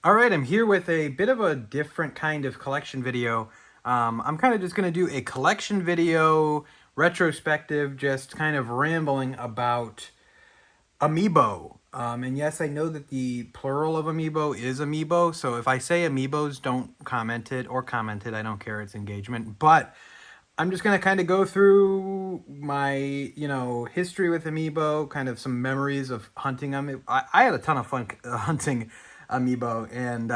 All right, I'm here with a bit of a different kind of collection video. I'm kind of just going to do a collection video, retrospective, just kind of rambling about Amiibo. And yes, I know that the plural of Amiibo is Amiibo, so if I say Amiibos, don't comment it or comment it. I don't care, it's engagement. But I'm just going to kind of go through my, history with Amiibo, kind of some memories of hunting them. I had a ton of fun hunting Amiibo and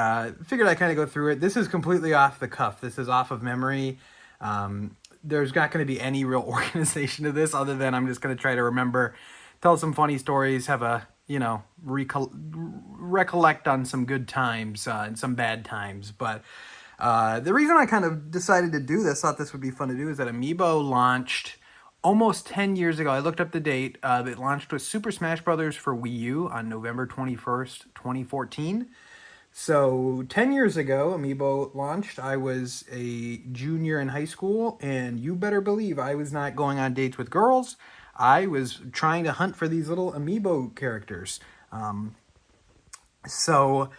figured I'd kind of go through it. This is completely off the cuff. This is off of memory. There's not going to be any real organization to this other than I'm just going to try to remember, tell some funny stories, have a, recollect on some good times and some bad times. But the reason I kind of decided to do this, thought this would be fun to do, is that Amiibo launched almost 10 years ago. I looked up the date. It launched with Super Smash Bros. For Wii U on November 21st, 2014. So 10 years ago, Amiibo launched. I was a junior in high school, and you better believe I was not going on dates with girls. I was trying to hunt for these little Amiibo characters. So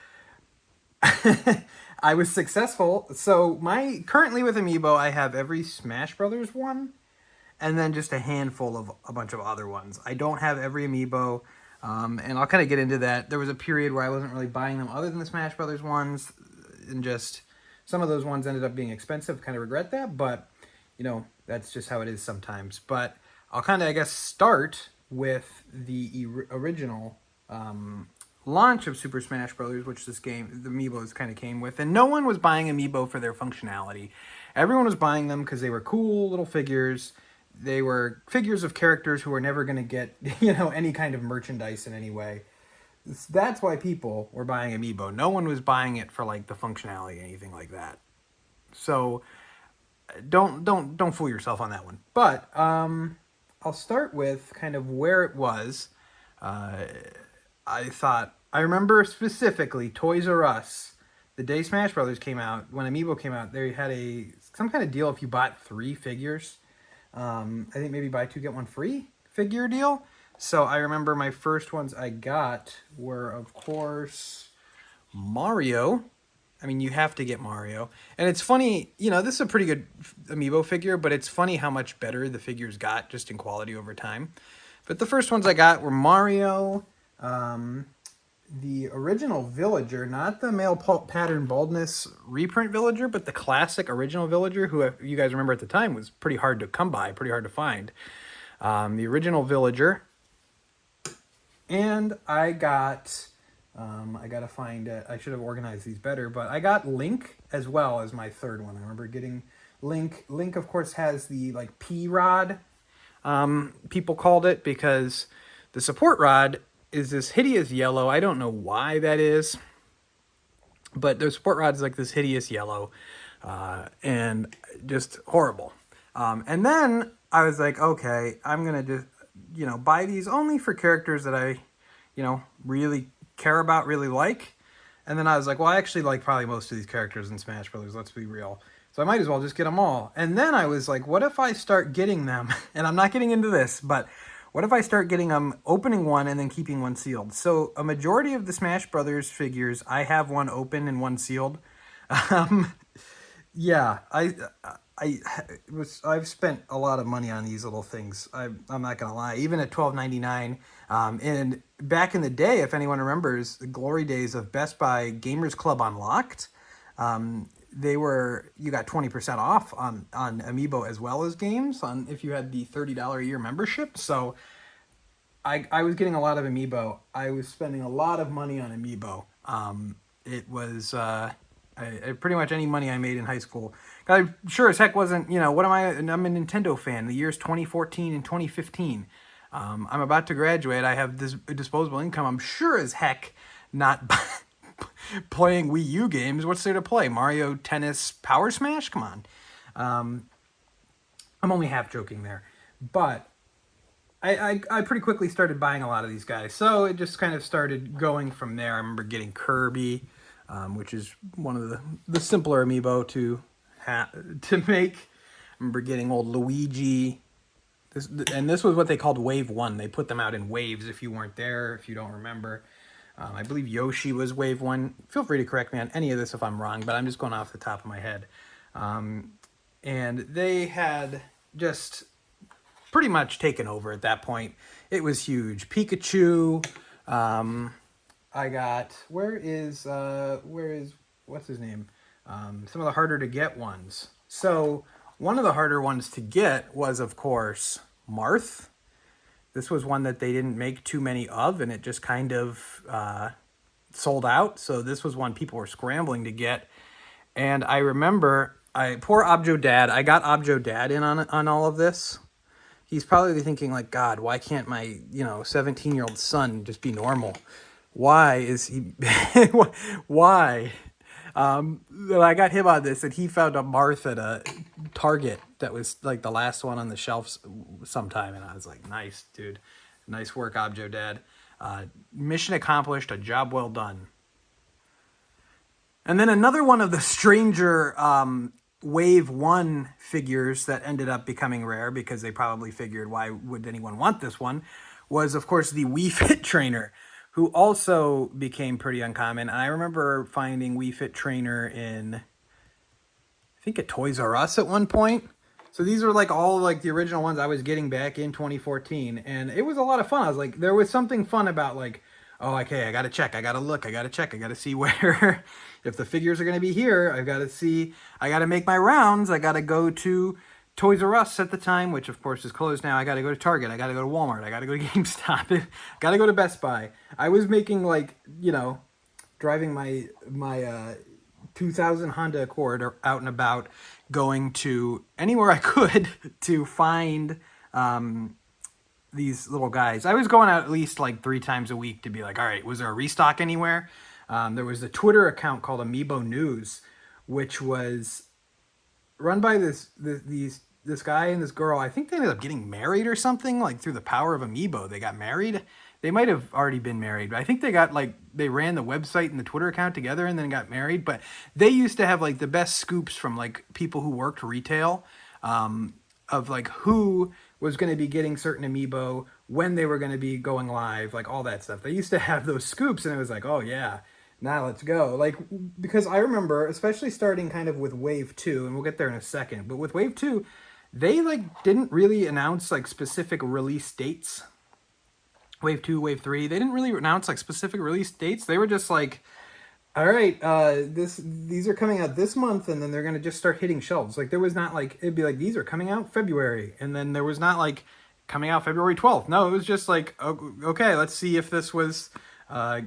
I was successful. So my currently with Amiibo, I have every Smash Brothers one, and then just a handful of a bunch of other ones. I don't have every Amiibo, and I'll kind of get into that. There was a period where I wasn't really buying them other than the Smash Brothers ones, and just some of those ones ended up being expensive. Kind of regret that, but that's just how it is sometimes. But I'll kind of, I guess, start with the original launch of Super Smash Bros., which this game, the Amiibos kind of came with. And no one was buying Amiibo for their functionality. Everyone was buying them because they were cool little figures. They were figures of characters who were never going to get, any kind of merchandise in any way. That's why people were buying Amiibo. No one was buying it for like the functionality, anything like that. So don't fool yourself on that one. But I'll start with kind of where it was. Uh, I remember specifically Toys R Us, the day Smash Brothers came out, when Amiibo came out, they had some kind of deal if you bought 3 figures. I think maybe buy two get one free figure deal. So I remember my first ones I got were, of course, Mario. I mean, you have to get Mario. And it's funny, this is a pretty good Amiibo figure, but it's funny how much better the figures got just in quality over time. But the first ones I got were Mario, the original Villager, not the male pattern baldness reprint Villager, but the classic original Villager, who, if you guys remember at the time, was pretty hard to come by, pretty hard to find. The original Villager. And I gotta find it. I should have organized these better, but I got Link as well as my third one. I remember getting Link. Link, of course, has the like P rod, people called it, because the support rod is this hideous yellow. I don't know why that is, but the support rod is like this hideous yellow, and just horrible. And then I was like, okay, I'm gonna just buy these only for characters that I really care about, really like. And then I was like, well, I actually like probably most of these characters in Smash Brothers. Let's be real. So I might as well just get them all. And then I was like, what if I start getting them? And I'm not getting into this, but what if I start getting them, opening one and then keeping one sealed? So a majority of the Smash Brothers figures, I have one open and one sealed. Um, yeah, I've spent a lot of money on these little things. I'm not gonna lie. Even at $12.99, and back in the day, if anyone remembers the glory days of Best Buy Gamers Club Unlocked, you got 20% off on Amiibo as well as games on if you had the $30 a year membership. So I was getting a lot of Amiibo. I was spending a lot of money on Amiibo. It was pretty much any money I made in high school. I sure as heck wasn't, what am I? I'm a Nintendo fan. The year's 2014 and 2015. I'm about to graduate. I have this disposable income. I'm sure as heck not playing Wii U games. What's there to play? Mario Tennis Power Smash? Come on. I'm only half joking there. But I pretty quickly started buying a lot of these guys. So it just kind of started going from there. I remember getting Kirby, which is one of the simpler Amiibo to make. I remember getting old Luigi. This was what they called Wave 1. They put them out in waves if you weren't there, if you don't remember. I believe Yoshi was wave 1. Feel free to correct me on any of this if I'm wrong, but I'm just going off the top of my head. And they had just pretty much taken over at that point. It was huge. Pikachu. I got what's his name? Some of the harder to get ones. So one of the harder ones to get was, of course, Marth. This was one that they didn't make too many of, and it just kind of sold out. So this was one people were scrambling to get. And I remember, poor Objo Dad. I got Objo Dad in on all of this. He's probably thinking like, God, why can't my 17-year-old son just be normal? Why is he? Why? I got him on this, and he found a Marth at a Target that was like the last one on the shelves sometime, and I was like, nice, dude. Nice work, Objo Dad. Mission accomplished, a job well done. And then another one of the stranger Wave 1 figures that ended up becoming rare, because they probably figured, why would anyone want this one, was, of course, the Wii Fit Trainer, who also became pretty uncommon. I remember finding Wii Fit Trainer in, I think, at Toys R Us at one point. So these were like all like the original ones I was getting back in 2014, and it was a lot of fun. I was like, there was something fun about like, oh, okay, I gotta check, I gotta look, I gotta check, I gotta see where, if the figures are gonna be here, I've gotta see, I gotta make my rounds, I gotta go to Toys R Us at the time, which of course is closed now. I got to go to Target. I got to go to Walmart. I got to go to GameStop. Got to go to Best Buy. I was making like, driving my 2000 Honda Accord out and about, going to anywhere I could to find these little guys. I was going out at least like 3 times a week to be like, all right, was there a restock anywhere? There was a Twitter account called Amiibo News, which was run by this guy and this girl. I think they ended up getting married or something, like through the power of Amiibo. They got married. They might have already been married, but I think they ran the website and the Twitter account together and then got married. But they used to have like the best scoops from like people who worked retail, of like who was going to be getting certain Amiibo, when they were going to be going live, like all that stuff. They used to have those scoops, and it was like, oh yeah, now let's go. Like, because I remember, especially starting kind of with Wave 2, and we'll get there in a second, but with Wave 2, they like didn't really announce like specific release dates. Wave 2, Wave 3, they didn't really announce like specific release dates. They were just like, all right, these are coming out this month, and then they're going to just start hitting shelves. Like, there was not like, it'd be like, these are coming out February, and then there was not like coming out February 12th. No, it was just like, okay, let's see if this was, let's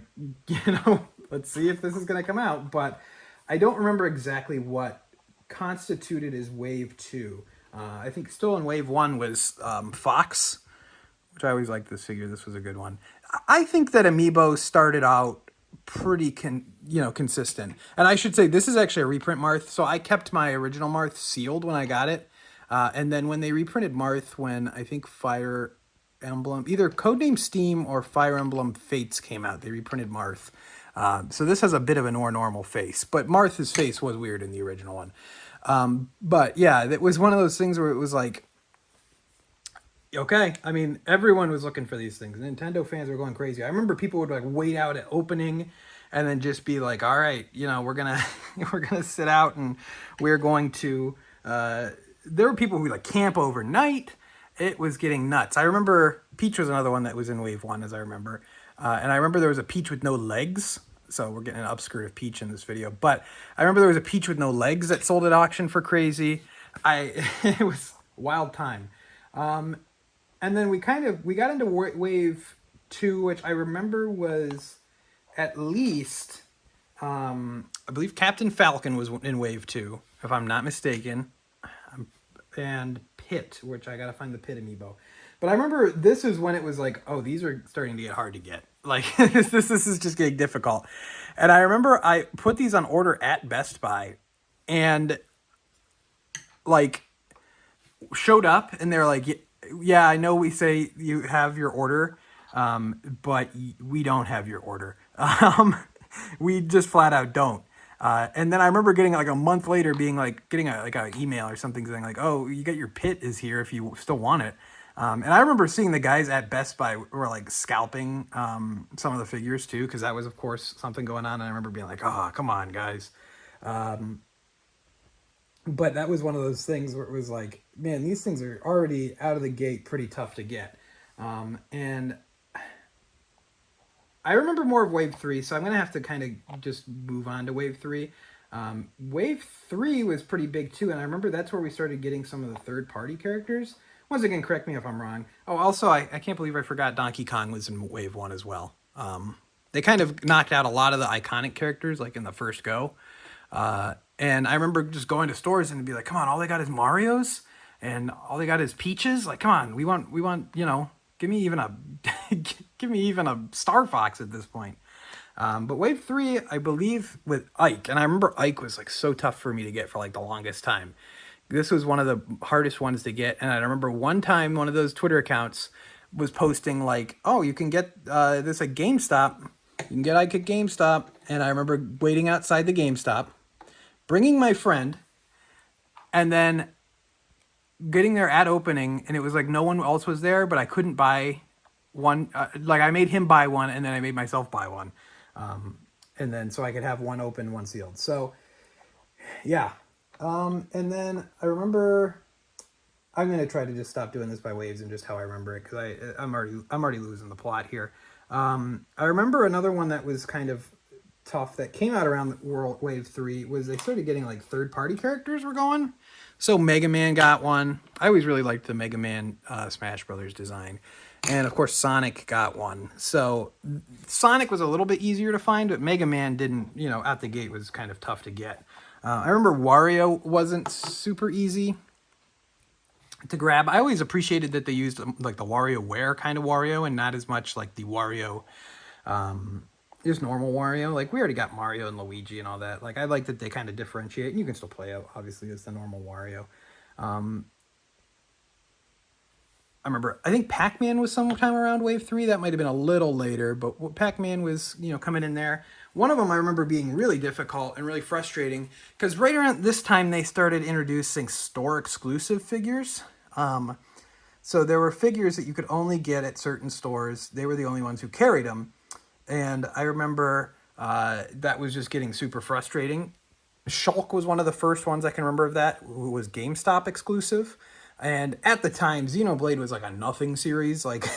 see if this is going to come out. But I don't remember exactly what constituted as Wave 2. I think still in Wave 1 was Fox, which I always liked this figure. This was a good one. I think that Amiibo started out pretty consistent. And I should say, this is actually a reprint Marth. So I kept my original Marth sealed when I got it. And then when they reprinted Marth, when I think Fire Emblem, either Codename Steam or Fire Emblem Fates came out, they reprinted Marth. So this has a bit of a more normal face, but Marth's face was weird in the original one. But yeah, it was one of those things where it was like, okay, I mean, everyone was looking for these things. Nintendo fans were going crazy. I remember people would like wait out at opening and then just be like, all right, we're gonna sit out, and we're going to there were people who like camp overnight. It was getting nuts. I remember Peach was another one that was in Wave 1, as I remember. And I remember there was a Peach with no legs. So we're getting an upskirt of Peach in this video. But I remember there was a Peach with no legs that sold at auction for crazy. It was a wild time. And then we got into Wave 2, which I remember was at least, I believe Captain Falcon was in Wave 2, if I'm not mistaken. And Pit, which I gotta find the Pit Amiibo. But I remember this is when it was like, oh, these are starting to get hard to get. Like, this is just getting difficult. And I remember I put these on order at Best Buy, and like showed up, and they're like, yeah, I know we say you have your order, but we don't have your order. We just flat out don't. And then I remember getting like a month later being like, getting an email or something saying like, oh, you got your Pit is here if you still want it. And I remember seeing the guys at Best Buy were like scalping some of the figures too, because that was, of course, something going on. And I remember being like, oh, come on, guys. But that was one of those things where it was like, man, these things are already out of the gate pretty tough to get. And I remember more of Wave 3, so I'm going to have to kind of just move on to Wave 3. Wave 3 was pretty big too, and I remember that's where we started getting some of the third-party characters. Once again, correct me if I'm wrong. Oh, also, I can't believe I forgot Donkey Kong was in Wave 1 as well. They kind of knocked out a lot of the iconic characters, like in the first go. And I remember just going to stores and be like, come on, all they got is Mario's and all they got is Peaches. Like, come on, we want, give me even a, give me even a Star Fox at this point. But Wave 3, I believe, with Ike, and I remember Ike was like so tough for me to get for like the longest time. This was one of the hardest ones to get, and I remember one time one of those Twitter accounts was posting like, oh, you can get this at GameStop. You can get Ike at GameStop. And I remember waiting outside the GameStop, bringing my friend, and then getting there at opening, and it was like no one else was there, but I couldn't buy one. Like I made him buy one, and then I made myself buy one. And then so I could have one open, one sealed. So yeah. And then I remember I'm going to try to just stop doing this by waves and just how I remember it, because I'm already losing the plot here. I remember another one that was kind of tough that came out around World Wave 3 was they started getting like third-party characters were going. So Mega Man got one. I always really liked the Mega Man Smash Brothers design. And of course Sonic got one. So Sonic was a little bit easier to find, but Mega Man didn't, out the gate was kind of tough to get. I remember Wario wasn't super easy to grab. I always appreciated that they used like the WarioWare kind of Wario and not as much like the Wario, just normal Wario. Like we already got Mario and Luigi and all that. Like I like that they kind of differentiate, and you can still play out obviously as the normal Wario. I remember, I think Pac-Man was sometime around Wave 3. That might have been a little later, but Pac-Man was, coming in there. One of them I remember being really difficult and really frustrating, because right around this time they started introducing store-exclusive figures. So there were figures that you could only get at certain stores. They were the only ones who carried them. And I remember that was just getting super frustrating. Shulk was one of the first ones I can remember of that, who was GameStop exclusive. And at the time, Xenoblade was like a nothing series. Like,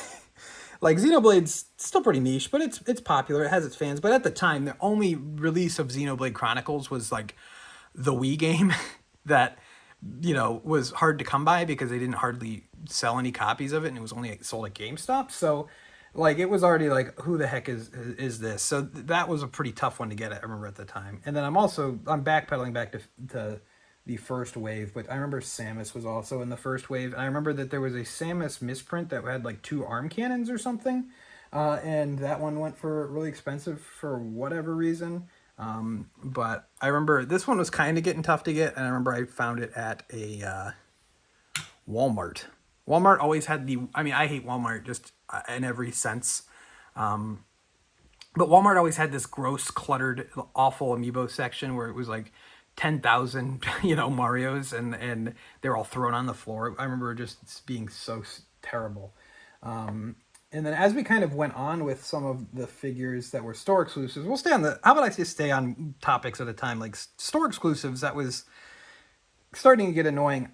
like Xenoblade's still pretty niche, but it's popular. It has its fans. But at the time, the only release of Xenoblade Chronicles was like the Wii game that, was hard to come by because they didn't hardly sell any copies of it, and it was only sold at GameStop. So, like, it was already like, who the heck is this? So that was a pretty tough one to get, I remember at the time. And then I'm backpedaling back to the first wave, but I remember Samus was also in the first wave. And I remember that there was a Samus misprint that had like 2 arm cannons or something. And that one went for really expensive for whatever reason. But I remember this one was kind of getting tough to get. And I remember I found it at a Walmart. Walmart always had I hate Walmart just in every sense. But Walmart always had this gross, cluttered, awful Amiibo section where it was like 10,000, Marios, and they're all thrown on the floor. I remember just being so terrible. And then as we kind of went on with some of the figures that were store exclusives, how about I just stay on topics at a time, like store exclusives, that was starting to get annoying.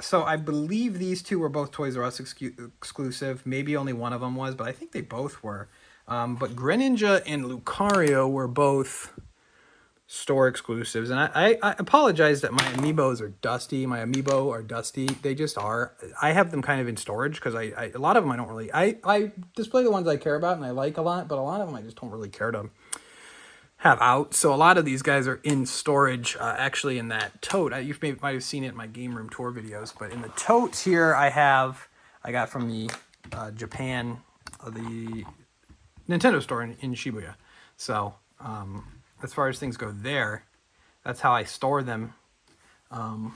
So I believe these two were both Toys R Us exclusive. Maybe only one of them was, but I think they both were. But Greninja and Lucario were both store exclusives, and I apologize that my Amiibos are dusty. My Amiibo are dusty. They just are. I have them kind of in storage because a lot of them I don't really. I display the ones I care about and I like a lot, but a lot of them I just don't really care to have out. So a lot of these guys are in storage, actually in that tote. You might have seen it in my game room tour videos, but in the totes here I got from the Japan, the Nintendo store in Shibuya. So as far as things go there, that's how I store them. And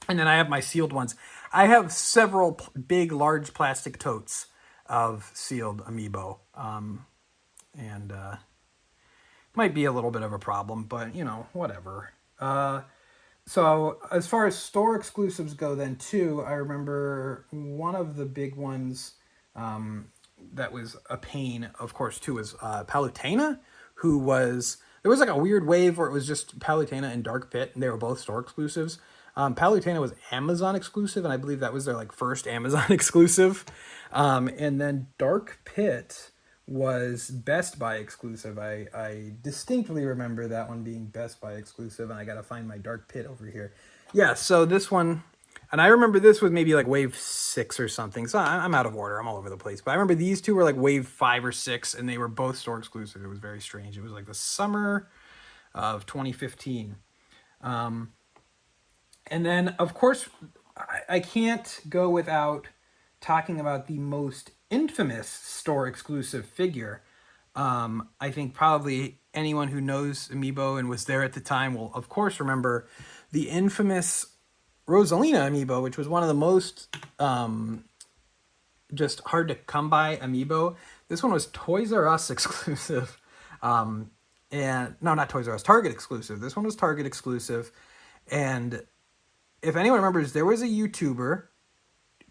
then I have my sealed ones. I have several big, large plastic totes of sealed Amiibo. And might be a little bit of a problem, but, whatever. So as far as store exclusives go, then too, I remember one of the big ones that was a pain, of course, too, was Palutena, who was there was like a weird wave where it was just Palutena and Dark Pit, and they were both store exclusives. Palutena was Amazon exclusive, and I believe that was their like first Amazon exclusive. And then Dark Pit was Best Buy exclusive. I distinctly remember that one being Best Buy exclusive, and I gotta find my Dark Pit over here. Yeah, so this one, and I remember this was maybe like wave 6 or something. So I'm out of order. I'm all over the place. But I remember these two were like wave 5 or 6, and they were both store exclusive. It was very strange. It was like the summer of 2015. And then, of course, I can't go without talking about the most infamous store exclusive figure. I think probably anyone who knows Amiibo and was there at the time will, of course, remember the infamous Rosalina Amiibo, which was one of the most just hard to come by Amiibo. This one was Toys R Us exclusive. And no, not Toys R Us, Target exclusive. This one was Target exclusive. And if anyone remembers, there was a YouTuber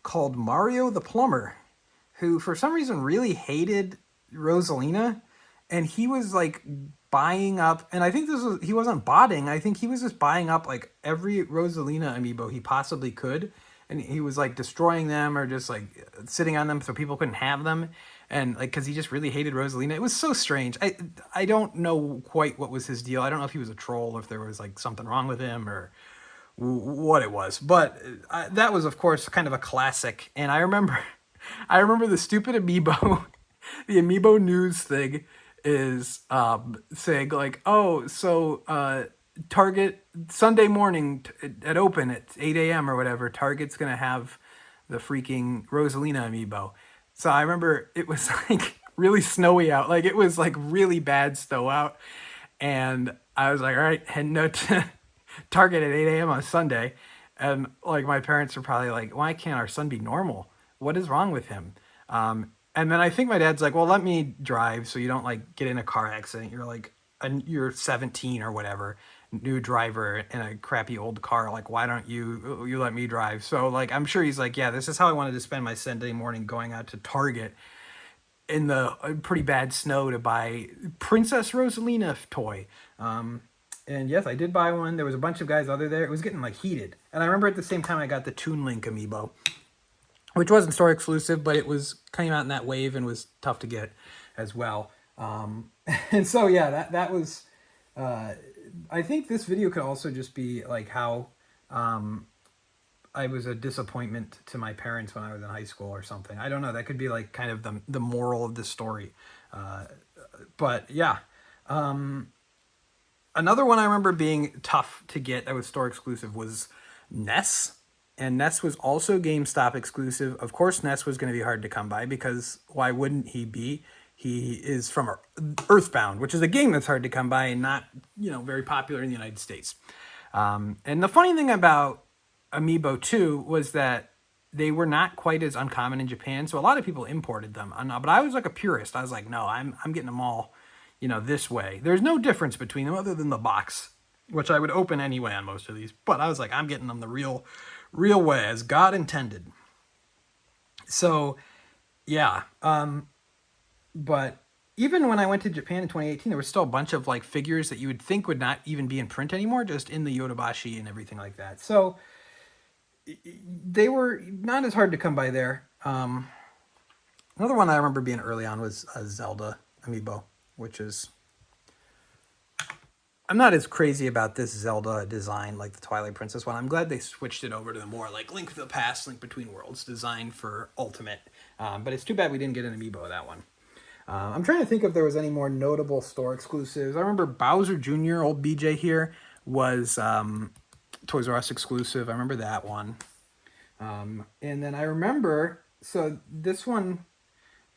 called Mario the Plumber who, for some reason, really hated Rosalina. And he was like buying up, and I think he wasn't botting. I think he was just buying up like every Rosalina amiibo he possibly could. And he was like destroying them or just like sitting on them so people couldn't have them. And like, cause he just really hated Rosalina. It was so strange. I don't know quite what was his deal. I don't know if he was a troll, or if there was like something wrong with him, or what it was. But that was, of course, kind of a classic. And I remember the stupid amiibo, the amiibo news thing is saying like, oh, so Target Sunday morning at open at 8 a.m. or whatever, Target's gonna have the freaking Rosalina amiibo. So I remember it was like really snowy out, like it was like really bad snow out, and I was like, all right, heading out to Target at 8 a.m. on Sunday, and like my parents were probably like, why can't our son be normal? What is wrong with him? And then I think my dad's like, well, let me drive so you don't like get in a car accident. You're like, you're 17 or whatever, new driver in a crappy old car. Like, why don't you let me drive? So like, I'm sure he's like, yeah, this is how I wanted to spend my Sunday morning, going out to Target in the pretty bad snow to buy Princess Rosalina toy. And yes, I did buy one. There was a bunch of guys other there. It was getting like heated. And I remember at the same time I got the Toon Link amiibo, which wasn't store exclusive, but it was came out in that wave and was tough to get as well. And so yeah, that was. I think this video could also just be like how I was a disappointment to my parents when I was in high school or something. I don't know. That could be like kind of the moral of the story. But yeah. Another one I remember being tough to get that was store exclusive was Ness. And Ness was also GameStop exclusive. Of course, Ness was going to be hard to come by because why wouldn't he be? He is from Earthbound, which is a game that's hard to come by and not, very popular in the United States. And the funny thing about Amiibo too was that they were not quite as uncommon in Japan, so a lot of people imported them. But I was like a purist. I was like, no, I'm getting them all, this way. There's no difference between them other than the box, which I would open anyway on most of these. But I was like, I'm getting them the real way, as God intended. So, yeah. But even when I went to Japan in 2018, there was still a bunch of like figures that you would think would not even be in print anymore, just in the Yodobashi and everything like that. So they were not as hard to come by there. Another one I remember being early on was a Zelda amiibo, which is... I'm not as crazy about this Zelda design like the Twilight Princess one. I'm glad they switched it over to the more like Link to the Past, Link Between Worlds design for Ultimate. But it's too bad we didn't get an amiibo of that one. I'm trying to think if there was any more notable store exclusives. I remember Bowser Jr., old BJ here, was Toys R Us exclusive. I remember that one. And then I remember, so this one,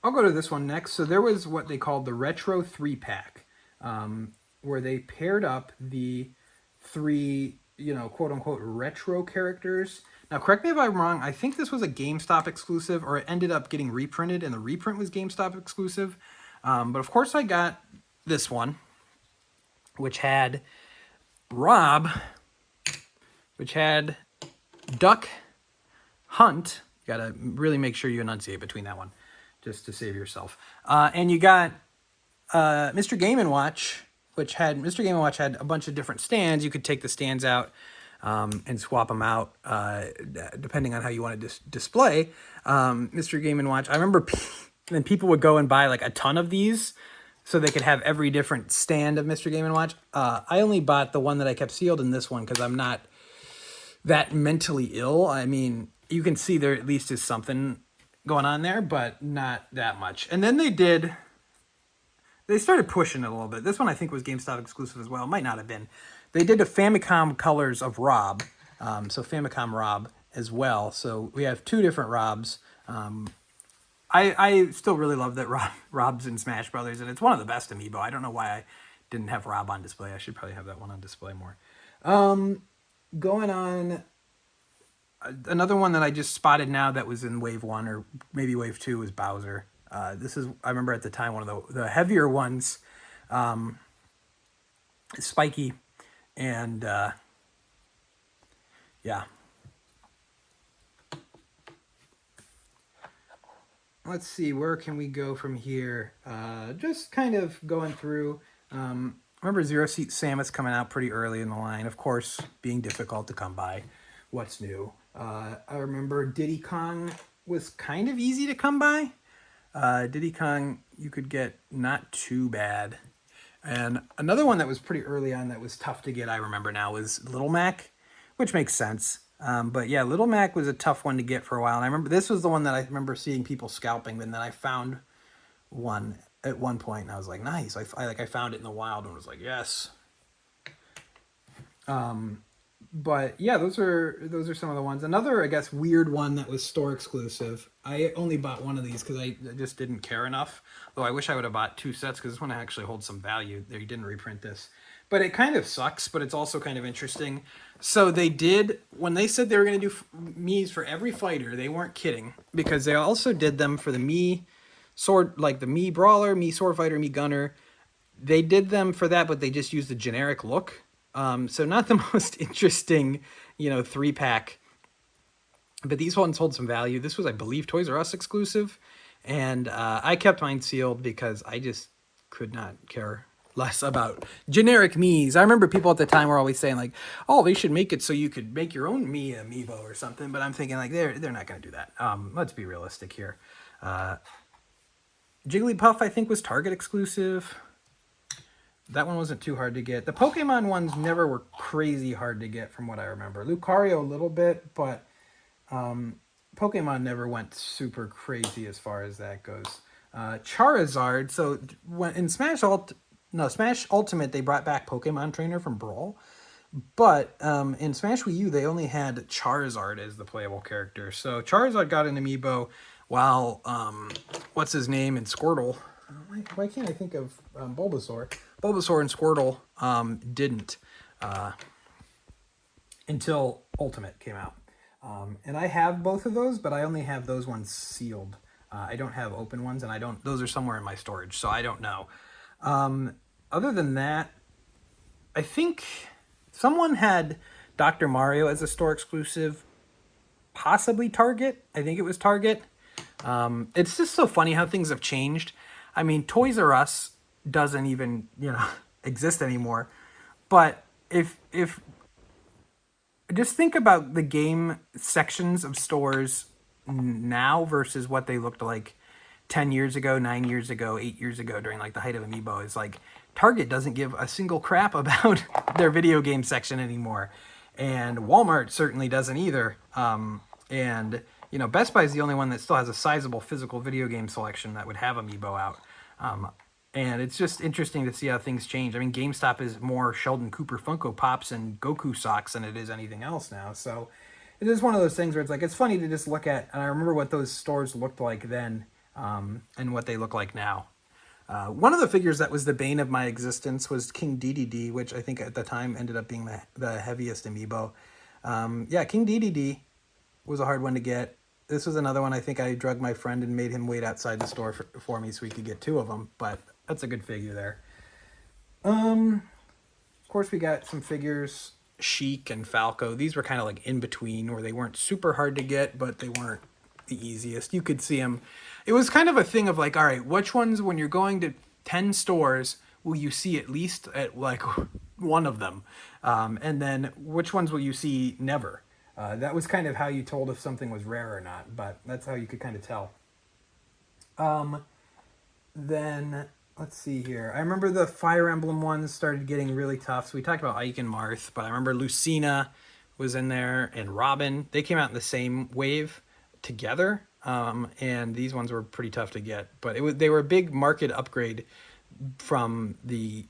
I'll go to this one next. So there was what they called the Retro 3-pack, where they paired up the 3, quote-unquote retro characters. Now, correct me if I'm wrong, I think this was a GameStop exclusive, or it ended up getting reprinted, and the reprint was GameStop exclusive. But of course I got this one, which had Rob which had Duck Hunt. You gotta really make sure you enunciate between that one, just to save yourself. And you got Mr. Game & Watch, which had Mr. Game & Watch had a bunch of different stands. You could take the stands out and swap them out depending on how you want to display. Mr. Game & Watch, I remember then people would go and buy like a ton of these so they could have every different stand of Mr. Game & Watch. I only bought the one that I kept sealed in this one because I'm not that mentally ill. I mean, you can see there at least is something going on there, but not that much. And then they started pushing it a little bit. This one I think was GameStop exclusive as well. It might not have been. They did a Famicom Colors of Rob. So Famicom Rob as well. So we have two different Robs. I still really love that Rob's in Smash Brothers, and it's one of the best Amiibo. I don't know why I didn't have Rob on display. I should probably have that one on display more. Going on, another one that I just spotted now that was in Wave 1 or maybe Wave 2 was Bowser. This is, I remember at the time, one of the heavier ones, spiky, and yeah. Let's see, where can we go from here? Just kind of going through. Remember Zero Seat Samus coming out pretty early in the line. Of course, being difficult to come by. What's new? I remember Diddy Kong was kind of easy to come by. Diddy Kong, you could get not too bad. And another one that was pretty early on that was tough to get, I remember now, was Little Mac, which makes sense. But yeah, Little Mac was a tough one to get for a while. And I remember this was the one that I remember seeing people scalping. And then I found one at one point, and I was like, nice. I found it in the wild and was like, yes. But yeah, those are some of the ones. Another, I guess, weird one that was store exclusive. I only bought one of these because I just didn't care enough. Though I wish I would have bought two sets because this one actually holds some value. They didn't reprint this. But it kind of sucks, but it's also kind of interesting. So they did, when they said they were going to do Mii's for every fighter, they weren't kidding. Because they also did them for the Mii sword, like the Mii Brawler, Mii Sword Fighter, Mii Gunner. They did them for that, but they just used the generic look. So not the most interesting, 3-pack. But these ones hold some value. This was, I believe, Toys R Us exclusive. And I kept mine sealed because I just could not care less about generic Mii's. I remember people at the time were always saying like, oh, they should make it so you could make your own Mii Amiibo or something. But I'm thinking like, they're not going to do that. Let's be realistic here. Jigglypuff, I think, was Target exclusive. That one wasn't too hard to get. The Pokemon ones never were crazy hard to get from what I remember. Lucario a little bit, but Pokemon never went super crazy as far as that goes. Charizard, so when in Smash Ultimate, they brought back Pokemon Trainer from Brawl. But in Smash Wii U, they only had Charizard as the playable character. So Charizard got an Amiibo while, what's his name, in Squirtle. Why can't I think of Bulbasaur? Bulbasaur and Squirtle didn't until Ultimate came out. And I have both of those, but I only have those ones sealed. I don't have open ones, and those are somewhere in my storage, so I don't know. Other than that, I think someone had Dr. Mario as a store exclusive, possibly Target. I think it was Target. It's just so funny how things have changed. I mean, Toys R Us doesn't even, exist anymore. But if just think about the game sections of stores now versus what they looked like 10 years ago, 9 years ago, 8 years ago during like the height of Amiibo. It's like Target doesn't give a single crap about their video game section anymore. And Walmart certainly doesn't either. And Best Buy is the only one that still has a sizable physical video game selection that would have Amiibo out. And it's just interesting to see how things change. I mean, GameStop is more Sheldon Cooper Funko Pops and Goku socks than it is anything else now. So it is one of those things where it's funny to just look at, and I remember what those stores looked like then and what they look like now. One of the figures that was the bane of my existence was King DDD, which I think at the time ended up being the heaviest Amiibo. King DDD was a hard one to get. This was another one I think I drugged my friend and made him wait outside the store for me so we could get two of them, but that's a good figure there. Of course, we got some figures. Sheik and Falco. These were kind of like in between, where they weren't super hard to get, but they weren't the easiest. You could see them. It was kind of a thing of like, all right, which ones, when you're going to 10 stores, will you see at least at like one of them? And then which ones will you see never? That was kind of how you told if something was rare or not, but that's how you could kind of tell. Then let's see here. I remember the Fire Emblem ones started getting really tough. So we talked about Ike and Marth, but I remember Lucina was in there and Robin. They came out in the same wave together, and these ones were pretty tough to get. But they were a big market upgrade from the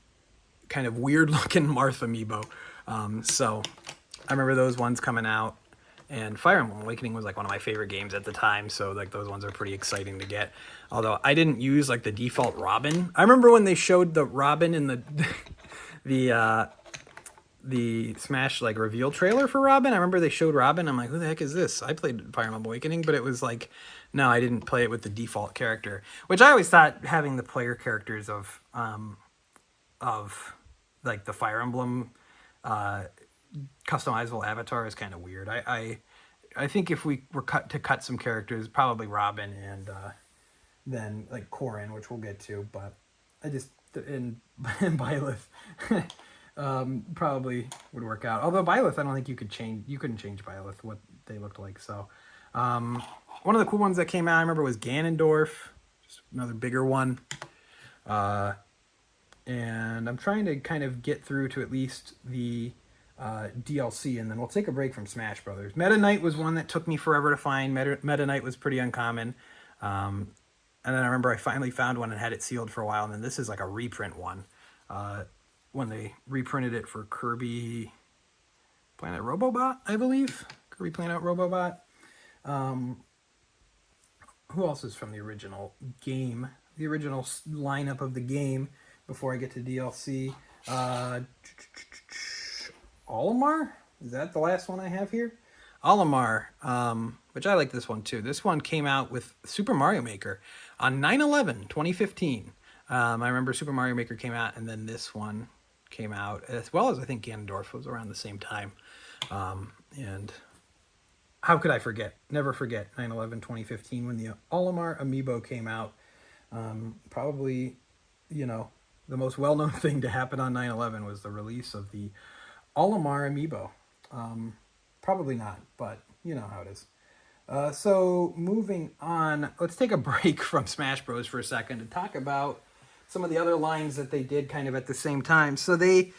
kind of weird looking Marth amiibo. So I remember those ones coming out. And Fire Emblem Awakening was like one of my favorite games at the time, so like those ones are pretty exciting to get. Although I didn't use like the default Robin. I remember when they showed the Robin in the Smash like reveal trailer for Robin. I remember they showed Robin. I'm like, who the heck is this? I played Fire Emblem Awakening, but it was like, no, I didn't play it with the default character. Which I always thought having the player characters of like the Fire Emblem customizable avatar is kind of weird. I think if we were to cut some characters, probably Robin and then like Corrin, which we'll get to, but I just and Byleth probably would work out. Although Byleth, I don't think you couldn't change Byleth what they looked like. So one of the cool ones that came out I remember was Ganondorf, just another bigger one. And I'm trying to kind of get through to at least the DLC, and then we'll take a break from Smash Brothers. Meta Knight was one that took me forever to find. Meta Knight was pretty uncommon. And then I remember I finally found one and had it sealed for a while, and then this is like a reprint one. When they reprinted it for Kirby Planet Robobot, I believe. Kirby Planet Robobot. Who else is from the original game? The original lineup of the game before I get to DLC. Olimar? Is that the last one I have here? Olimar, which I like this one too. This one came out with Super Mario Maker on 9/11/2015. I remember Super Mario Maker came out, and then this one came out, as well as I think Ganondorf was around the same time. And how could I forget? Never forget 9/11/2015 when the Olimar Amiibo came out. Probably, the most well-known thing to happen on 9/11 was the release of the Olimar Amiibo. Probably not, but you know how it is. So moving on, let's take a break from Smash Bros for a second to talk about some of the other lines that they did kind of at the same time. So they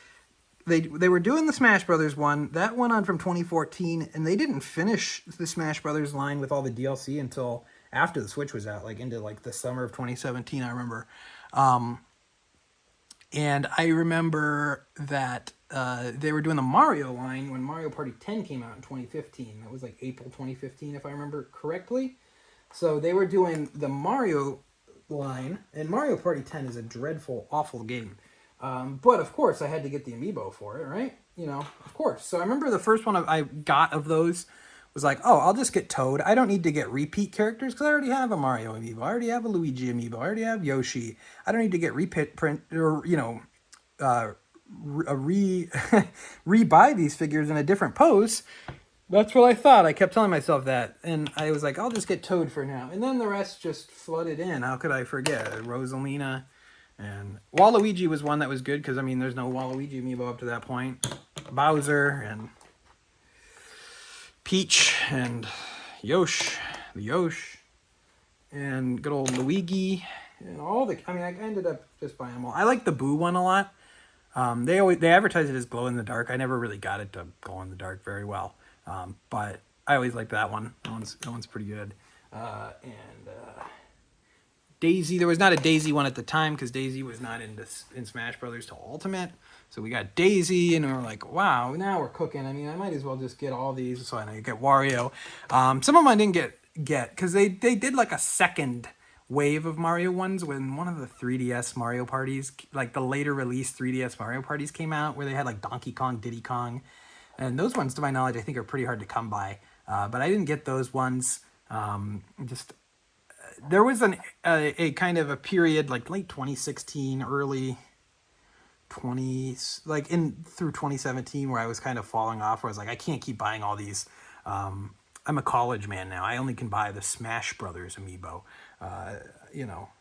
were doing the Smash Brothers one. That went on from 2014, and they didn't finish the Smash Brothers line with all the DLC until after the Switch was out, like into like the summer of 2017, I remember. And I remember that they were doing the Mario line when Mario Party 10 came out in 2015. That was like April 2015, if I remember correctly. So they were doing the Mario line, and Mario Party 10 is a dreadful, awful game. But of course, I had to get the Amiibo for it, right? Of course. So I remember the first one I got of those was like, oh, I'll just get Toad. I don't need to get repeat characters because I already have a Mario Amiibo. I already have a Luigi Amiibo. I already have Yoshi. I don't need to get reprint or, re-buy these figures in a different pose. That's what I thought. I kept telling myself that. And I was like, I'll just get Toad for now. And then the rest just flooded in. How could I forget? Rosalina. And Waluigi was one that was good because, there's no Waluigi Amiibo up to that point. Bowser and Peach and Yosh, and good old Luigi, and all the. I ended up just buying them all. I like the Boo one a lot. They advertise it as glow in the dark. I never really got it to glow in the dark very well, but I always liked that one. That one's pretty good. And Daisy. There was not a Daisy one at the time because Daisy was not in Smash Brothers till Ultimate. So we got Daisy, and we were like, wow, now we're cooking. I might as well just get all these. So I know you get Wario. Some of them I didn't get because they did like a second wave of Mario ones when one of the 3DS Mario parties, like the later release 3DS Mario parties came out where they had like Donkey Kong, Diddy Kong. And those ones, to my knowledge, I think are pretty hard to come by. But I didn't get those ones. There was a kind of a period like late 2016, early like in through 2017 where I was kind of falling off, where I was like, I can't keep buying all these. I'm a college man now. I only can buy the Smash Brothers amiibo.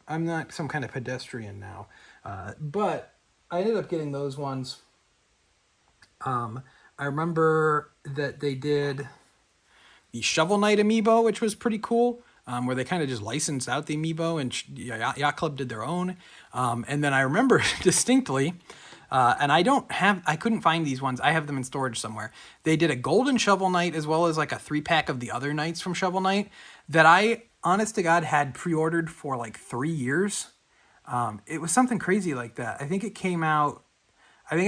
I'm not some kind of pedestrian now. But I ended up getting those ones. I remember that they did the Shovel Knight amiibo, which was pretty cool, where they kind of just licensed out the amiibo, and Yacht Club did their own. And then I remember distinctly, and I couldn't find these ones. I have them in storage somewhere. They did a golden Shovel Knight as well as like a 3-pack of the other knights from Shovel Knight that I, honest to God, had pre-ordered for like 3 years. It was something crazy like that. I think I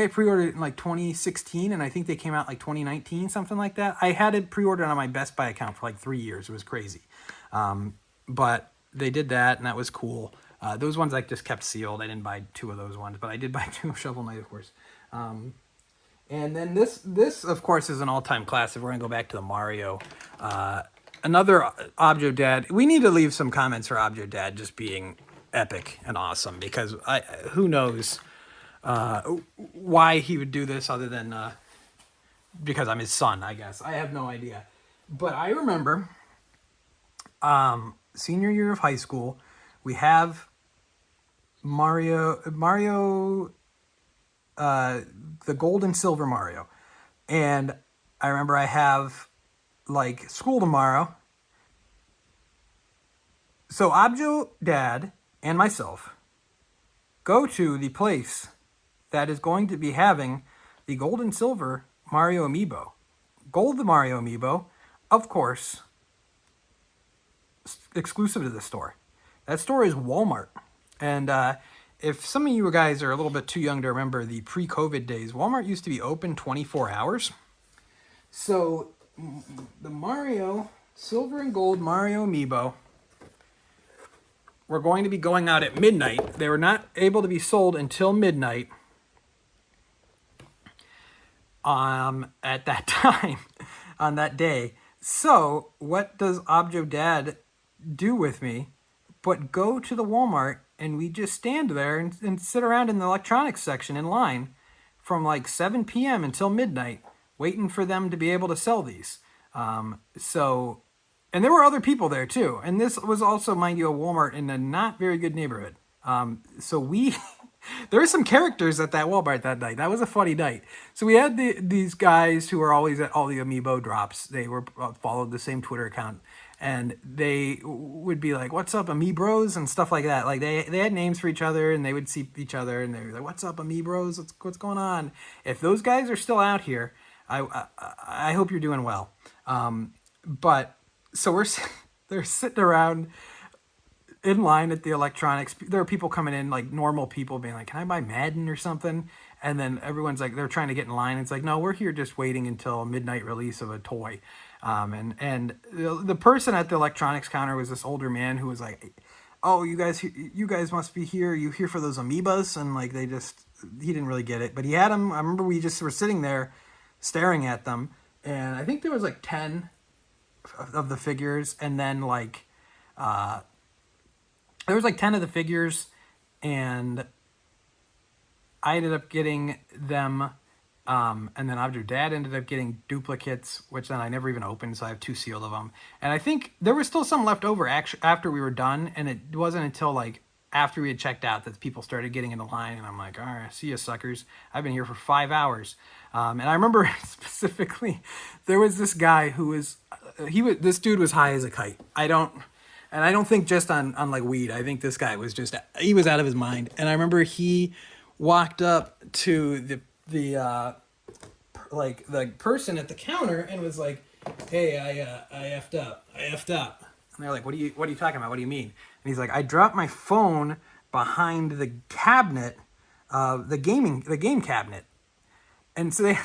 pre-ordered it in like 2016, and I think they came out like 2019, something like that. I had it pre-ordered on my Best Buy account for like 3 years. It was crazy. But they did that, and that was cool. Those ones I just kept sealed. I didn't buy 2 of those ones, but I did buy 2 of Shovel Knight, of course. And then this of course is an all-time classic. We're gonna go back to the Mario. Another Objo Dad. We need to leave some comments for Objo Dad just being epic and awesome, because who knows why he would do this other than because I'm his son, I guess. I have no idea. But I remember senior year of high school, we have Mario, the gold and silver Mario. And I remember I have like school tomorrow. So Objo Dad and myself go to the place that is going to be having the gold and silver Mario amiibo. Gold, the Mario amiibo, of course, exclusive to the store. That store is Walmart. And if some of you guys are a little bit too young to remember the pre-COVID days, Walmart used to be open 24 hours. So the Mario, silver and gold Mario amiibo were going to be going out at midnight. They were not able to be sold until midnight at that time, on that day. So what does Objo Dad do with me but go to the Walmart, and we just stand there and sit around in the electronics section in line from like 7 p.m. until midnight, waiting for them to be able to sell these. And there were other people there too. And this was also, mind you, a Walmart in a not very good neighborhood. There were some characters at that Walmart that night. That was a funny night. So we had these guys who were always at all the amiibo drops. They were followed the same Twitter account, and they would be like, "What's up, Amiibros?" and stuff like that. Like they had names for each other, and they would see each other, and they were like, "What's up, Amiibros? What's going on?" If those guys are still out here, I hope you're doing well. But so they're sitting around in line at the electronics. There are people coming in, like normal people, being like, "Can I buy Madden or something?" And then everyone's like, they're trying to get in line. It's like, no, we're here just waiting until a midnight release of a toy. And the person at the electronics counter was this older man who was like, "Oh, you guys must be here. You here for those amoebas?" And like he didn't really get it, but he had them. I remember we just were sitting there staring at them, and I think there was like 10 of the figures, and then like there was like 10 of the figures, and I ended up getting them, and then Objo Dad ended up getting duplicates, which then I never even opened, so I have 2 sealed of them. And I think there was still some left over after we were done, and it wasn't until like after we had checked out that people started getting into line, and I'm like, all right, see you suckers. I've been here for 5 hours. And I remember specifically, there was this guy who was, this dude was high as a kite. I don't think just on like weed. I think this guy was he was out of his mind. And I remember he walked up to the person at the counter and was like, "Hey, I effed up. And they're like, what are you talking about? What do you mean?" And he's like, "I dropped my phone behind the cabinet, the game cabinet." And so they,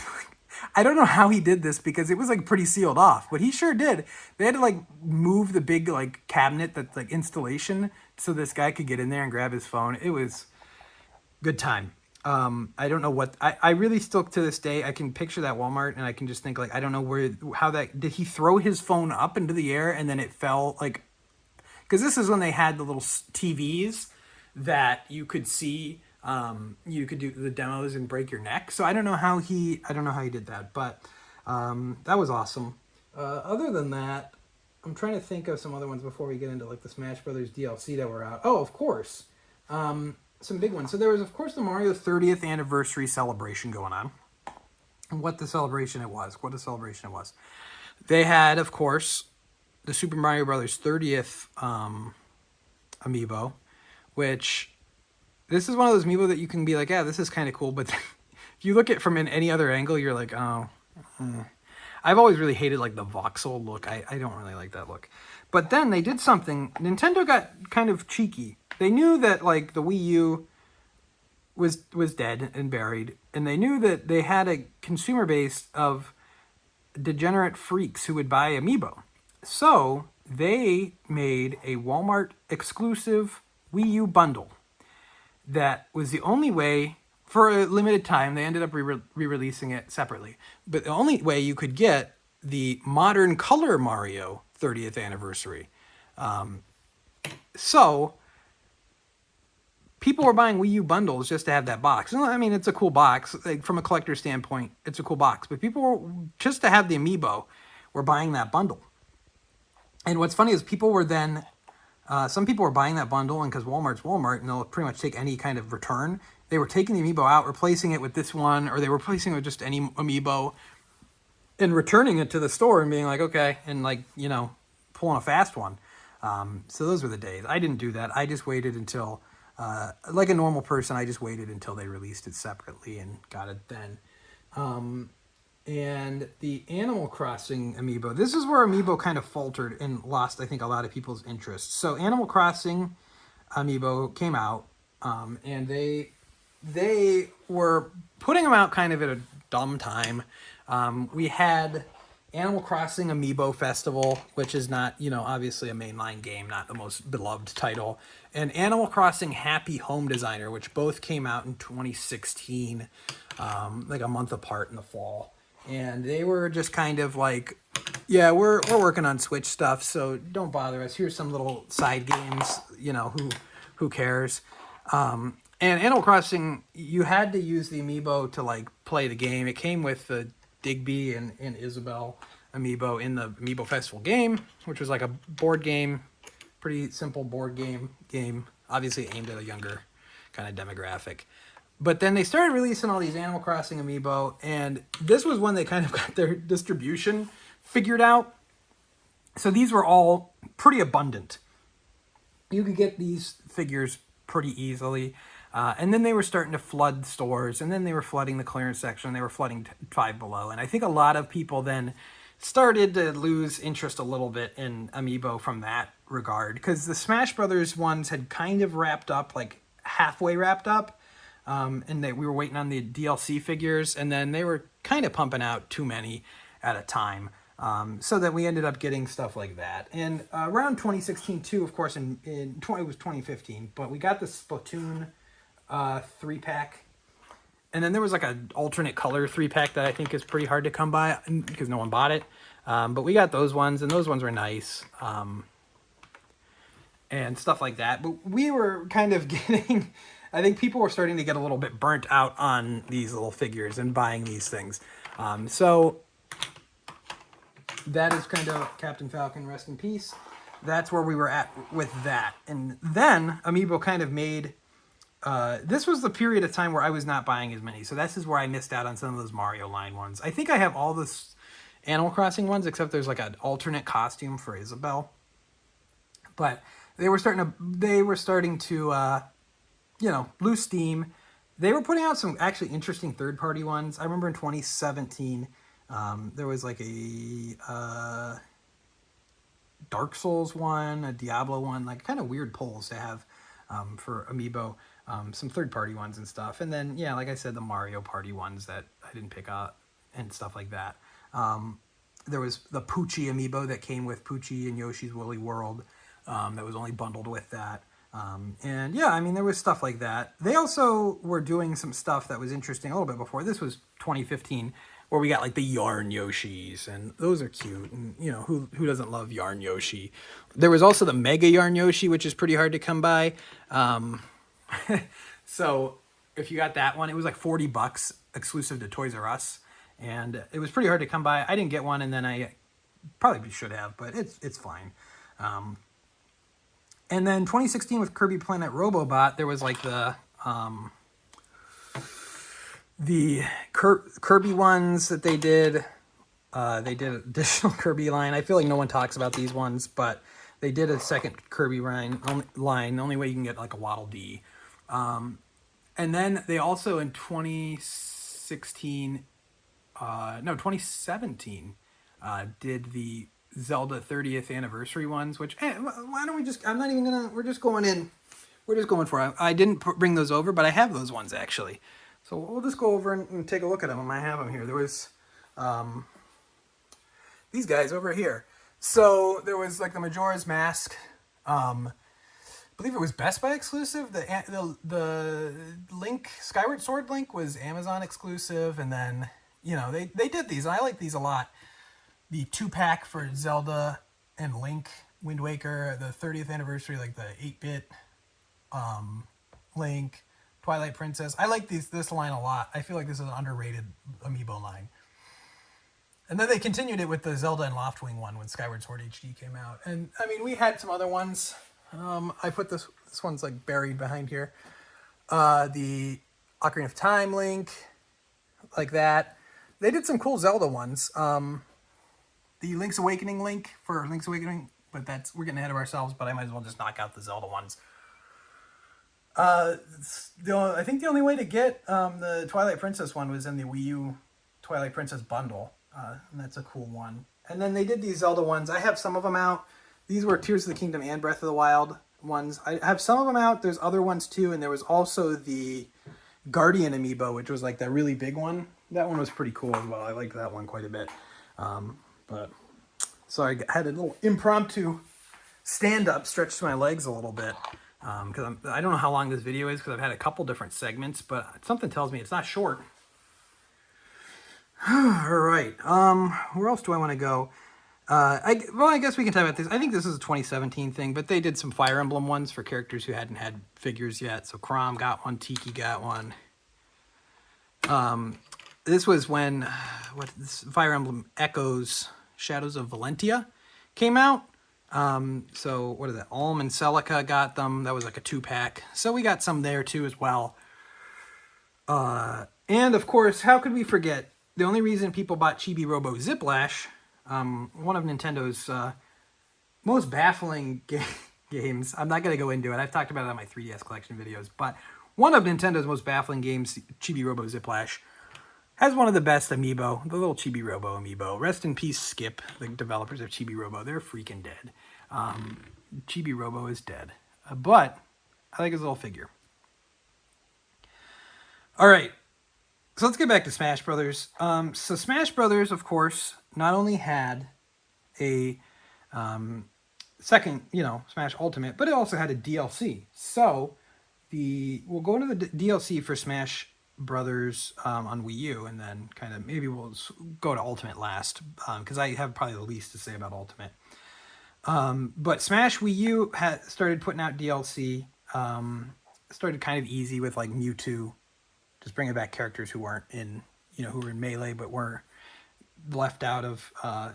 I don't know how he did this because it was like pretty sealed off, but he sure did. They had to like move the big like cabinet that's like installation so this guy could get in there and grab his phone. It was good time. I don't know what I really still to this day I can picture that Walmart and I can just think like I don't know how that did he throw his phone up into the air and then it fell because this is when they had the little TVs that you could see You could do the demos and break your neck. So I don't know how he did that, but that was awesome. Other than that, I'm trying to think of some other ones before we get into like the Smash Brothers DLC that were out. Oh, of course, some big ones. So there was, of course, the Mario 30th anniversary celebration going on. And what a celebration it was. They had, of course, the Super Mario Brothers 30th amiibo, which this is one of those amiibo that you can be like, yeah, this is kind of cool, but if you look at it from any other angle, you're like, oh. I've always really hated like the voxel look. I don't really like that look. But then they did something. Nintendo got kind of cheeky. They knew that like the Wii U was dead and buried, and they knew that they had a consumer base of degenerate freaks who would buy amiibo. So they made a Walmart exclusive Wii U bundle that was the only way, for a limited time, they ended up re-releasing it separately, but the only way you could get the Modern Color Mario 30th anniversary. So people were buying Wii U bundles just to have that box. I mean, it's a cool box. Like, from a collector standpoint, it's a cool box. But people were, just to have the amiibo, were buying that bundle. And what's funny is people were then, some people were buying that bundle, and because Walmart's Walmart, and they'll pretty much take any kind of return, they were taking the amiibo out, replacing it with this one, or they were replacing it with just any amiibo, and returning it to the store and being like, okay, and like, you know, pulling a fast one. So those were the days. I didn't do that. I just waited until, like a normal person, I just waited until they released it separately and got it then. And the Animal Crossing amiibo, this is where amiibo kind of faltered and lost, I think, a lot of people's interest. So Animal Crossing amiibo came out, and they were putting them out kind of at a dumb time. We had Animal Crossing Amiibo Festival, which is not, you know, obviously a mainline game, not the most beloved title, and Animal Crossing Happy Home Designer, which both came out in 2016, like a month apart in the fall. And they were just kind of like, yeah, we're working on Switch stuff, so don't bother us. Here's some little side games, you know, who cares? And Animal Crossing, you had to use the amiibo to like play the game. It came with the Digby and Isabelle amiibo in the Amiibo Festival game, which was like a board game, pretty simple board game, obviously aimed at a younger kind of demographic. But then they started releasing all these Animal Crossing amiibo, and this was when they kind of got their distribution figured out. So these were all pretty abundant. You could get these figures pretty easily. And then they were starting to flood stores, and then they were flooding the clearance section. They were flooding Five Below. And I think a lot of people then started to lose interest a little bit in amiibo from that regard, because the Smash Brothers ones had kind of wrapped up, like halfway wrapped up. And we were waiting on the DLC figures, and then they were kind of pumping out too many at a time. So that we ended up getting stuff like that. And around 2016 too, of course, it was 2015, but we got the Splatoon 3-pack. And then there was like an alternate color 3-pack that I think is pretty hard to come by because no one bought it. But we got those ones, and those ones were nice. And stuff like that. But we were kind of getting, I think people were starting to get a little bit burnt out on these little figures and buying these things. So that is kind of Captain Falcon, rest in peace. That's where we were at with that. And then Amiibo kind of made, this was the period of time where I was not buying as many. So this is where I missed out on some of those Mario line ones. I think I have all the Animal Crossing ones, except there's like an alternate costume for Isabelle. But they were starting to, you know, lose steam. They were putting out some actually interesting third-party ones. I remember in 2017, there was like a Dark Souls one, a Diablo one, like kind of weird polls to have for Amiibo. Some third-party ones and stuff. And then, yeah, like I said, the Mario Party ones that I didn't pick up and stuff like that. There was the Poochie Amiibo that came with Poochie and Yoshi's Woolly World that was only bundled with that. And yeah, I mean, there was stuff like that. They also were doing some stuff that was interesting a little bit before. This was 2015, where we got like the Yarn Yoshis, and those are cute. And, you know, who doesn't love Yarn Yoshi? There was also the Mega Yarn Yoshi, which is pretty hard to come by. So if you got that one. It was like $40 exclusive to Toys R Us, and it was pretty hard to come by. I didn't get one, and then I probably should have, but it's fine. And then 2016 with Kirby Planet Robobot, there was like the Kirby ones that they did. They did additional Kirby line. I feel like no one talks about these ones, but they did a second Kirby line. The only way you can get like a Waddle Dee. And then they also in 2017, did the Zelda 30th anniversary ones, which, why don't we just, we're just going for it. I didn't bring those over, but I have those ones actually. So we'll just go over and take a look at them. I have them here. There was these guys over here. So there was like the Majora's Mask. I believe it was Best Buy exclusive. The Link, Skyward Sword Link was Amazon exclusive. And then, they did these. And I like these a lot. The 2-pack for Zelda and Link, Wind Waker, the 30th anniversary, like the 8-bit Link, Twilight Princess. I like this line a lot. I feel like this is an underrated Amiibo line. And then they continued it with the Zelda and Loftwing one when Skyward Sword HD came out. And I mean, we had some other ones. I put this one's like buried behind here. The Ocarina of Time Link, like that. They did some cool Zelda ones. The Link's Awakening link for Link's Awakening, but we're getting ahead of ourselves, but I might as well just knock out the Zelda ones. I think the only way to get the Twilight Princess one was in the Wii U Twilight Princess bundle. And that's a cool one. And then they did these Zelda ones. I have some of them out. These were Tears of the Kingdom and Breath of the Wild ones. I have some of them out. There's other ones too, and there was also the Guardian Amiibo, which was like that really big one. That one was pretty cool as well. I liked that one quite a bit. So I had a little impromptu stand-up, stretched my legs a little bit. Because I don't know how long this video is, because I've had a couple different segments, but something tells me it's not short. All right. Where else do I want to go? I guess we can talk about this. I think this is a 2017 thing, but they did some Fire Emblem ones for characters who hadn't had figures yet. So Chrom got one, Tiki got one. This was when Fire Emblem Echoes Shadows of Valentia came out. So what is that? Alm and Celica got them. That was like a 2-pack. So we got some there too as well. And of course, how could we forget? The only reason people bought Chibi Robo Ziplash, one of Nintendo's most baffling games. I'm not going to go into it. I've talked about it on my 3DS collection videos, but one of Nintendo's most baffling games, Chibi Robo Ziplash, has one of the best Amiibo, the little Chibi Robo Amiibo. Rest in peace, Skip, the developers of Chibi Robo. They're freaking dead. Chibi Robo is dead. But I like his little figure. All right. So let's get back to Smash Brothers. So Smash Brothers, of course, not only had a second, Smash Ultimate, but it also had a DLC. So we'll go into the DLC for Smash Brothers on Wii U, and then kind of maybe we'll go to Ultimate last, because I have probably the least to say about Ultimate. But Smash Wii U started putting out DLC. Started kind of easy with like Mewtwo, just bringing back characters who weren't in, who were in Melee but were left out of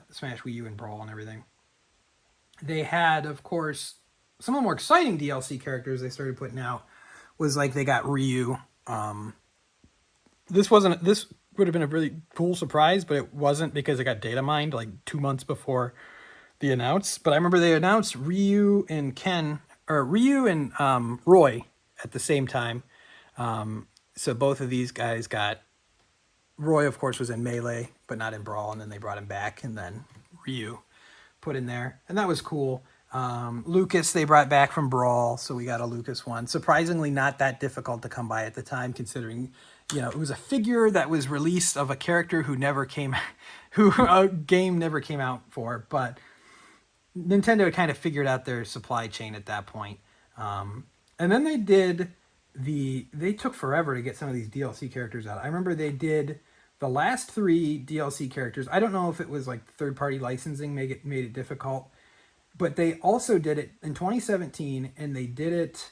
Smash Wii U and Brawl and everything. They had, of course, some of the more exciting DLC characters they started putting out was like they got Ryu. This would have been a really cool surprise, but it wasn't because it got data mined like 2 months before the announce. But I remember they announced Ryu and Roy at the same time. So both of these guys got, Roy of course was in Melee, but not in Brawl, and then they brought him back, and then Ryu put in there, and that was cool. Lucas they brought back from Brawl, so we got a Lucas one. Surprisingly not that difficult to come by at the time, considering, it was a figure that was released of a character who a game never came out for, but Nintendo had kind of figured out their supply chain at that point. And then they took forever to get some of these DLC characters out. I remember they did the last 3 DLC characters. I don't know if it was like third-party licensing made it difficult, but they also did it in 2017, and they did it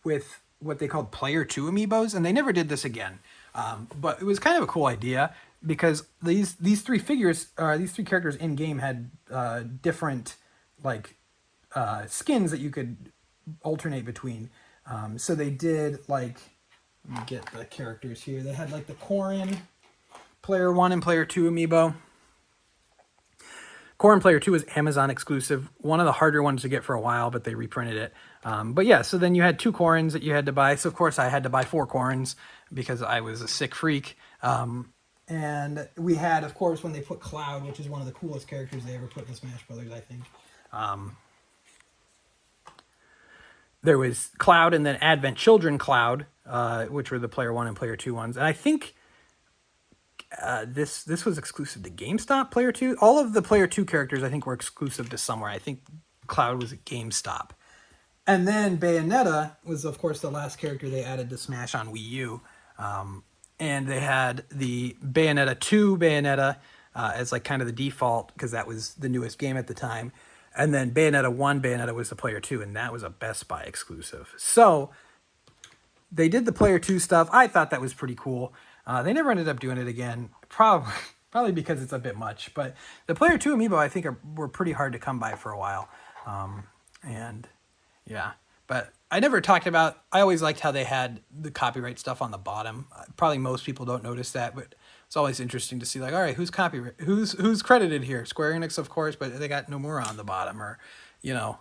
with what they called Player 2 amiibos, and they never did this again. But it was kind of a cool idea because these three figures, these three characters in game had different like skins that you could alternate between. So they did like, let me get the characters here. They had like the Corrin Player 1 and Player 2 amiibo. Corrin Player 2 is Amazon exclusive. One of the harder ones to get for a while, but they reprinted it. But yeah, so then you had 2 Corrins that you had to buy. So of course I had to buy 4 Corrins because I was a sick freak. And we had, of course, when they put Cloud, which is one of the coolest characters they ever put in Smash Brothers, I think. There was Cloud and then Advent Children Cloud, which were the Player 1 and Player 2 ones. And I think this was exclusive to GameStop, Player 2. All of the Player 2 characters, I think, were exclusive to somewhere. I think Cloud was at GameStop. And then Bayonetta was, of course, the last character they added to Smash on Wii U. And they had the Bayonetta 2 Bayonetta as like kind of the default because that was the newest game at the time. And then Bayonetta 1 Bayonetta was the Player 2, and that was a Best Buy exclusive. So they did the Player 2 stuff. I thought that was pretty cool. They never ended up doing it again, probably because it's a bit much. But the Player 2 amiibo, I think, were pretty hard to come by for a while. And yeah, but I never talked about, I always liked how they had the copyright stuff on the bottom. Probably most people don't notice that, but it's always interesting to see, like, all right, who's credited here? Square Enix, of course, but they got Nomura on the bottom, or, you know,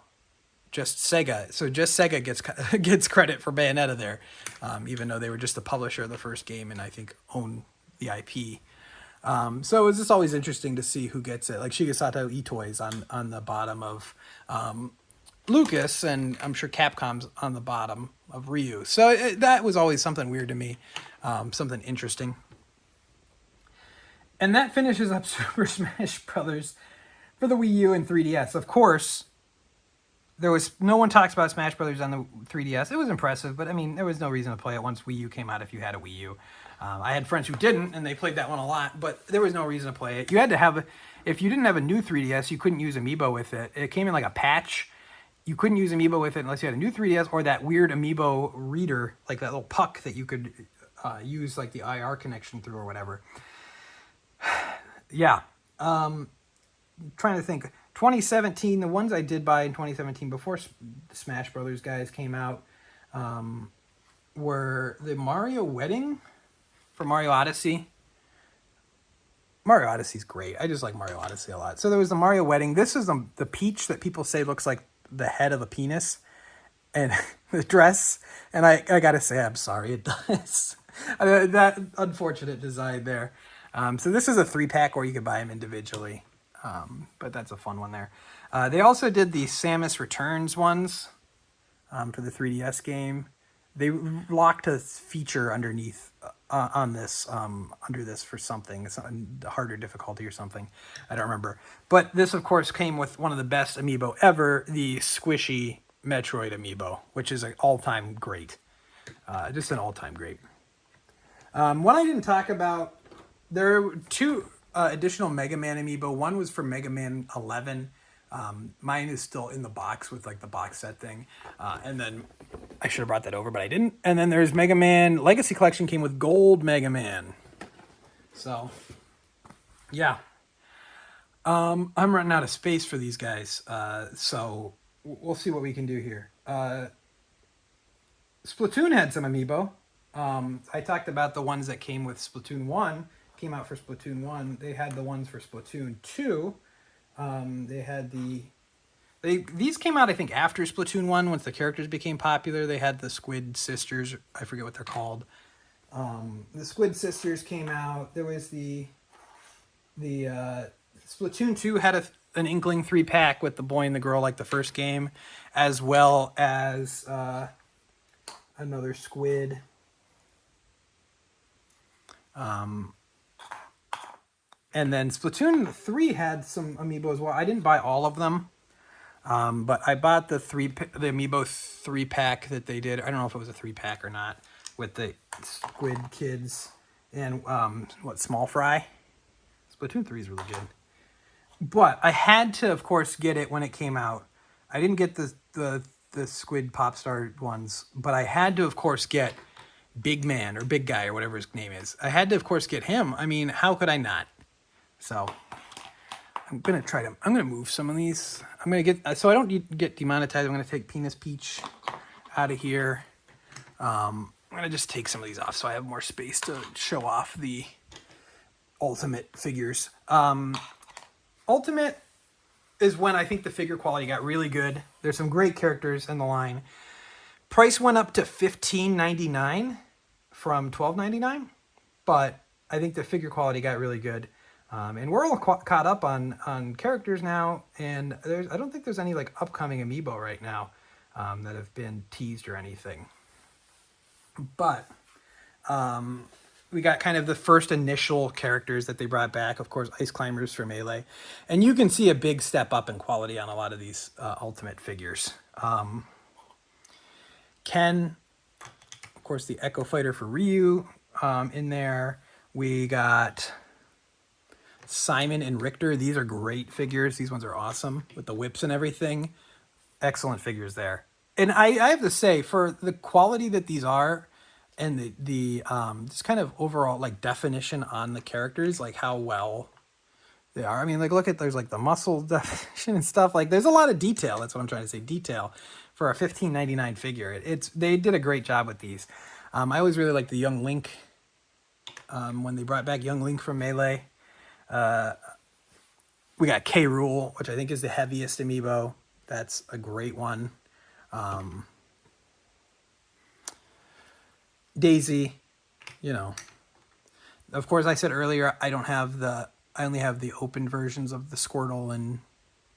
just Sega. So just Sega gets credit for Bayonetta there, even though they were just the publisher of the first game and I think own the IP. So it's just always interesting to see who gets it. Like Shigesato Itoi's on the bottom of Lucas, and I'm sure Capcom's on the bottom of Ryu. So that was always something weird to me, something interesting. And that finishes up Super Smash Brothers for the Wii U and 3DS. Of course, no one talks about Smash Brothers on the 3DS. It was impressive, but I mean, there was no reason to play it once Wii U came out if you had a Wii U. I had friends who didn't, and they played that one a lot, but there was no reason to play it. You had to have, if you didn't have a new 3DS, you couldn't use Amiibo with it. It came in like a patch. You couldn't use Amiibo with it unless you had a new 3DS or that weird Amiibo reader, like that little puck that you could use like the IR connection through or whatever. Yeah. Trying to think. 2017, the ones I did buy in 2017 before the Smash Brothers guys came out were the Mario Wedding for Mario Odyssey. Mario Odyssey's great. I just like Mario Odyssey a lot. So there was the Mario Wedding. This is the peach that people say looks like the head of a penis, and the dress. And I gotta say, I'm sorry, it does. That unfortunate design there. So this is a 3-pack, or you could buy them individually. But that's a fun one there. They also did the Samus Returns ones for the 3DS game. They locked a feature underneath on this, under this for something, harder difficulty or something. I don't remember. But this, of course, came with one of the best amiibo ever, the squishy Metroid amiibo, which is an all-time great. Just an all-time great. One I didn't talk about, there were 2 additional Mega Man amiibo. One was for Mega Man 11. Mine is still in the box with like the box set thing. And then I should have brought that over, but I didn't. And then there's Mega Man Legacy Collection came with Gold Mega Man. So, yeah. I'm running out of space for these guys. So we'll see what we can do here. Splatoon had some amiibo. I talked about the ones that came with Splatoon 1. Came out for Splatoon 1. They had the ones for Splatoon 2. They had these came out, I think, after Splatoon 1, once the characters became popular. They had the Squid Sisters. I forget what they're called. The Squid Sisters came out. There was the Splatoon 2 had an Inkling 3-pack with the boy and the girl like the first game, as well as another Squid. And then Splatoon 3 had some amiibo as well. I didn't buy all of them, but I bought the amiibo 3-pack that they did. I don't know if it was a 3-pack or not, with the Squid Kids and Small Fry. Splatoon 3 is really good. But I had to, of course, get it when it came out. I didn't get the the Squid Popstar ones, but I had to, of course, get Big Man or Big Guy or whatever his name is. I had to, of course, get him. I mean, how could I not? So I'm gonna try to. I'm gonna move some of these. I'm gonna get so I don't get demonetized. I'm gonna take Penis Peach out of here. I'm gonna just take some of these off so I have more space to show off the Ultimate figures. Ultimate is when I think the figure quality got really good. There's some great characters in the line. Price went up to $15.99 from $12.99, but I think the figure quality got really good. And we're all caught up on characters now, and I don't think there's any like upcoming Amiibo right now that have been teased or anything. But we got kind of the first initial characters that they brought back. Of course, Ice Climbers for Melee. And you can see a big step up in quality on a lot of these Ultimate figures. Ken, of course, the Echo Fighter for Ryu in there. We got Simon and Richter. These are great figures. These ones are awesome with the whips and everything. Excellent figures there. And I have to say, for the quality that these are, and the just kind of overall like definition on the characters, like how well they are. I mean, like look at there's like the muscle definition and stuff. Like there's a lot of detail. That's what I'm trying to say. Detail for a $15.99 figure. They did a great job with these. I always really liked the Young Link when they brought back Young Link from Melee. We got K. Rool, which I think is the heaviest Amiibo. That's a great one. Daisy, you know. Of course, I said earlier I only have the open versions of the Squirtle and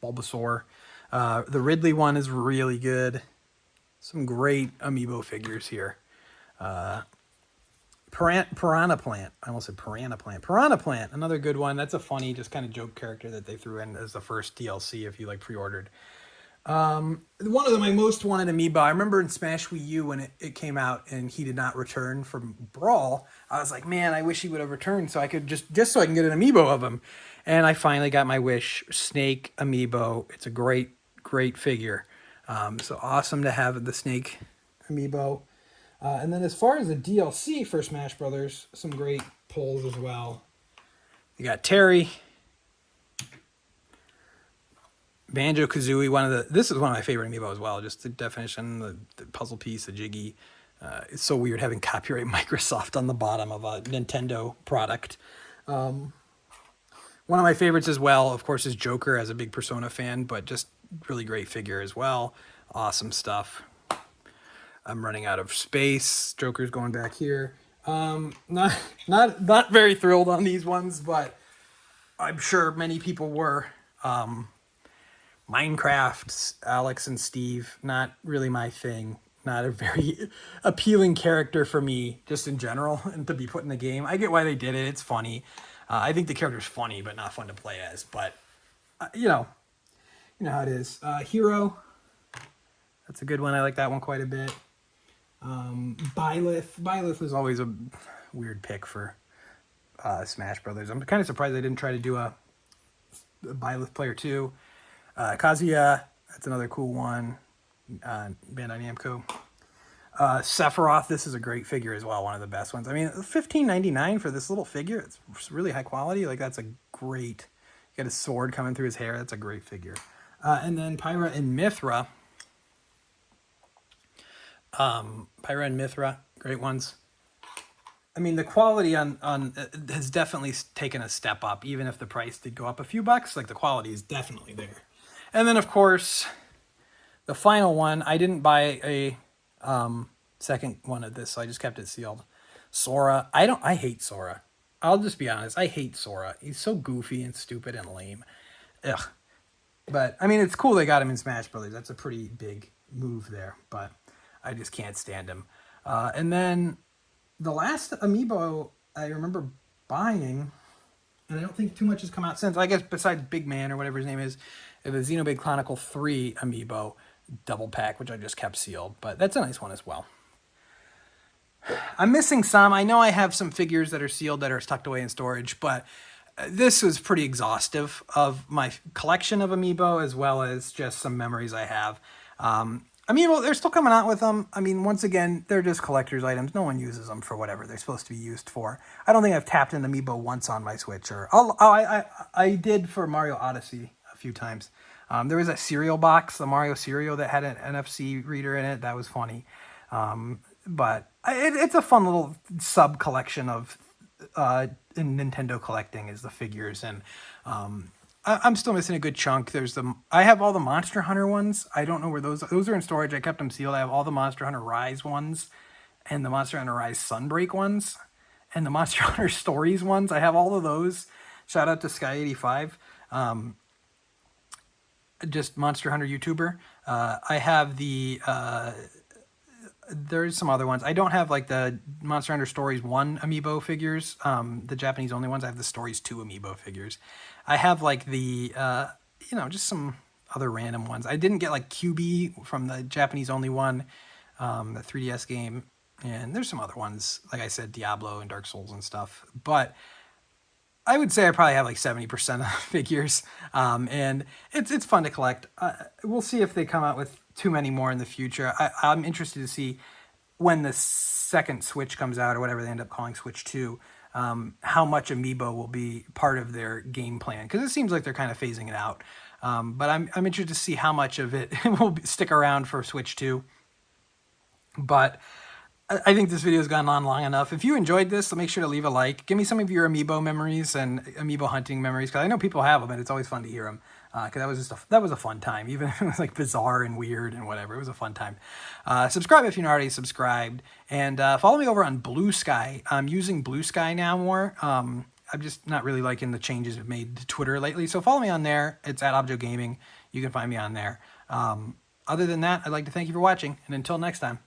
Bulbasaur. The Ridley one is really good. Some great Amiibo figures here. Piranha Plant. I almost said Piranha Plant. Piranha Plant, another good one. That's a funny, just kind of joke character that they threw in as the first DLC if you like pre-ordered. One of my most wanted Amiibo, I remember in Smash Wii U when it came out and he did not return from Brawl. I was like, man, I wish he would have returned so I could just so I can get an Amiibo of him. And I finally got my wish. Snake Amiibo. It's a great figure. So awesome to have the Snake Amiibo. And then as far as the DLC for Smash Brothers, some great pulls as well. You got Terry, Banjo-Kazooie, this is one of my favorite Amiibo as well. Just the definition, the puzzle piece, the Jiggy. It's so weird having copyright Microsoft on the bottom of a Nintendo product. One of my favorites as well, of course, is Joker as a big Persona fan, but just really great figure as well. Awesome stuff. I'm running out of space. Joker's going back here. Not very thrilled on these ones, but I'm sure many people were. Minecraft, Alex and Steve, not really my thing. Not a very appealing character for me, just in general, and to be put in the game. I get why they did it. It's funny. I think the character's funny, but not fun to play as. But, you know how it is. Hero, that's a good one. I like that one quite a bit. Byleth was always a weird pick for Smash Brothers. I'm kind of surprised they didn't try to do a Byleth player too. Kazuya, that's another cool one. Bandai Namco. Sephiroth, this is a great figure as well, one of the best ones. I mean, $15.99 for this little figure. It's really high quality. Like that's a great. You got a sword coming through his hair. That's a great figure. And then Pyra and Mithra. Pyra and Mithra, great ones. I mean, the quality on has definitely taken a step up, even if the price did go up a few bucks. Like the quality is definitely there. And then, of course, the final one, I didn't buy a second one of this, so I just kept it sealed. Sora. I hate Sora. I'll just be honest. I hate Sora. He's so goofy and stupid and lame. Ugh. But, I mean, it's cool they got him in Smash Brothers. That's a pretty big move there. But I just can't stand him. And then the last Amiibo I remember buying, and I don't think too much has come out since, I guess besides Big Man or whatever his name is, the Xenoblade Chronicle 3 Amiibo double pack, which I just kept sealed. But that's a nice one as well. I'm missing some. I know I have some figures that are sealed that are tucked away in storage, but this was pretty exhaustive of my collection of Amiibo as well as just some memories I have. Amiibo, they're still coming out with them. I mean, once again, they're just collector's items. No one uses them for whatever they're supposed to be used for. I don't think I've tapped an Amiibo once on my Switch. I did for Mario Odyssey a few times. There was a cereal box, the Mario cereal that had an NFC reader in it. That was funny. But it's a fun little sub collection of in Nintendo collecting is the figures, and I'm still missing a good chunk. I have all the Monster Hunter ones. I don't know where those are in storage. I kept them sealed. I have all the Monster Hunter Rise ones, and the Monster Hunter Rise Sunbreak ones, and the Monster Hunter Stories ones. I have all of those. Shout out to Sky85, just Monster Hunter YouTuber. I have there's some other ones. I don't have like the Monster Hunter Stories 1 amiibo figures, the Japanese only ones. I have the Stories 2 amiibo figures. I have like just some other random ones. I didn't get like QB from the Japanese only one, the 3DS game. And there's some other ones, like I said, Diablo and Dark Souls and stuff. But I would say I probably have like 70% of the figures, and it's fun to collect. We'll see if they come out with too many more in the future. I'm interested to see when the second Switch comes out, or whatever they end up calling Switch 2, how much Amiibo will be part of their game plan, because it seems like they're kind of phasing it out. But I'm interested to see how much of it will stick around for Switch 2. But I think this video has gone on long enough. If you enjoyed this, so make sure to leave a like. Give me some of your Amiibo memories and Amiibo hunting memories, because I know people have them, and it's always fun to hear them. Because that was a fun time, even if it was like bizarre and weird and whatever. It was a fun time. Subscribe if you're not already subscribed, and follow me over on Blue Sky. I'm using Blue Sky now more. I'm just not really liking the changes we've made to Twitter lately, so follow me on there. It's at Objo Gaming. You can find me on there. Other than that, I'd like to thank you for watching, and until next time.